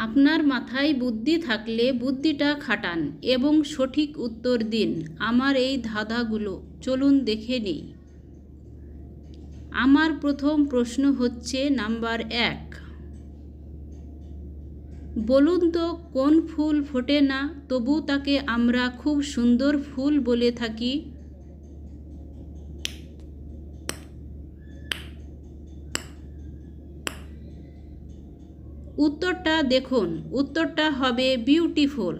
আপনার মাথায় বুদ্ধি থাকলে বুদ্ধিটা খাটান এবং সঠিক উত্তর দিন আমার এই ধাঁধাগুলো। চলুন দেখে নিই। আমার প্রথম প্রশ্ন হচ্ছে নাম্বার 1। বলুন তো কোন ফুল ফোটে না তবু তাকে আমরা খুব সুন্দর ফুল বলে থাকি? উত্তরটা দেখুন, উত্তরটা হবে বিউটিফুল।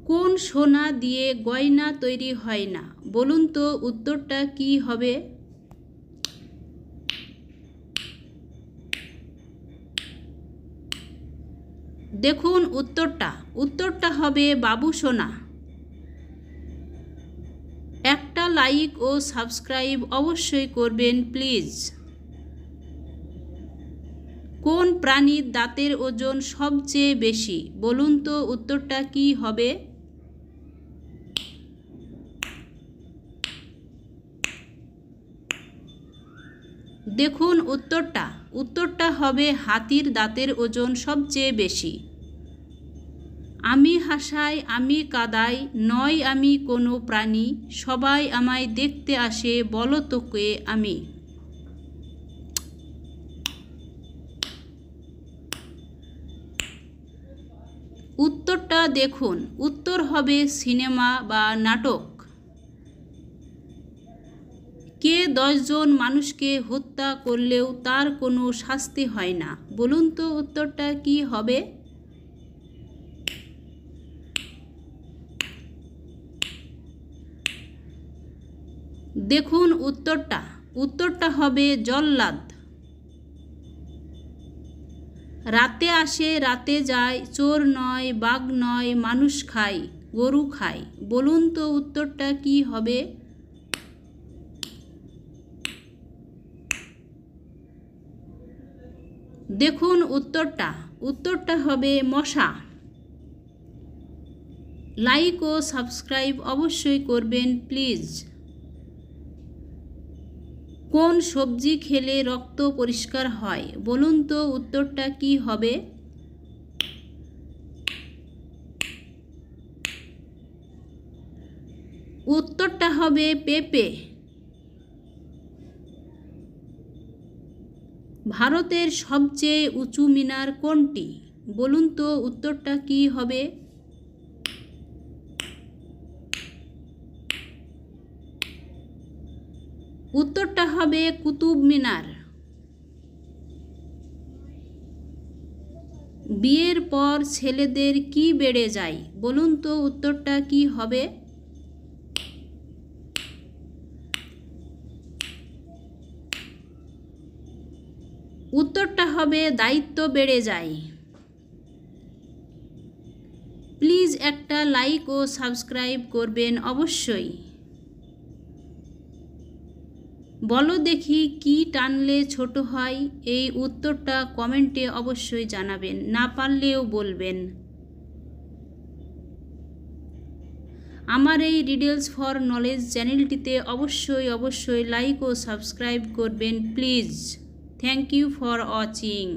কোন সোনা দিয়ে গয়না তৈরি হয় না? বলুন তো উত্তরটা কি হবে? দেখুন উত্তরটা হবে বাবু সোনা। একটা লাইক ও সাবস্ক্রাইব অবশ্যই করবেন প্লিজ। কোন প্রাণীর দাঁতের ওজন সবচেয়ে বেশি? বলুন তো উত্তরটা কি হবে? দেখুন উত্তরটা হবে হাতির দাঁতের ওজন সবচেয়ে বেশি। আমি হাসাই আমি কাঁদাই নয় আমি কোনো প্রাণী, সবাই আমায় দেখতে আসে বলো তো কে আমি? উত্তরটা দেখুন, উত্তর হবে সিনেমা বা নাটক। কে 10 জন মানুষকে হত্যা করলেও তার কোনো শাস্তি হয় না? বলুন তো উত্তরটা কি হবে? দেখুন উত্তরটা হবে জল্লাদ। রাতে আসে রাতে যায়, চোর নয় বাঘ নয় মানুষ খায় গরু খায়। বলুন তো উত্তরটা কি হবে? দেখুন উত্তরটা হবে মশা। লাইক ও সাবস্ক্রাইব অবশ্যই করবেন প্লিজ। কোন সবজি খেলে রক্ত পরিষ্কার হয়? বলুন তো উত্তরটা কি হবে? উত্তরটা হবে পেঁপে। ভারতের সবচেয়ে উঁচু মিনার কোনটি? বলুন তো উত্তরটা কি হবে? উত্তরটা হবে কুতুব মিনার। বিয়ের পর ছেলেদের কি বেড়ে যায়? বলুন তো উত্তরটা কি হবে? উত্তরটা হবে দায়িত্ব বেড়ে যায়। প্লিজ একটা লাইক ও সাবস্ক্রাইব করবেন অবশ্যই। বলো দেখি কি টানলে ছোট হয়? এই উত্তরটা কমেন্টে অবশ্যই জানাবেন, না পারলেও বলবেন। আমার এই রিডলস ফর নলেজ চ্যানেলটিতে অবশ্যই লাইক ও সাবস্ক্রাইব করবেন please. Thank you for watching.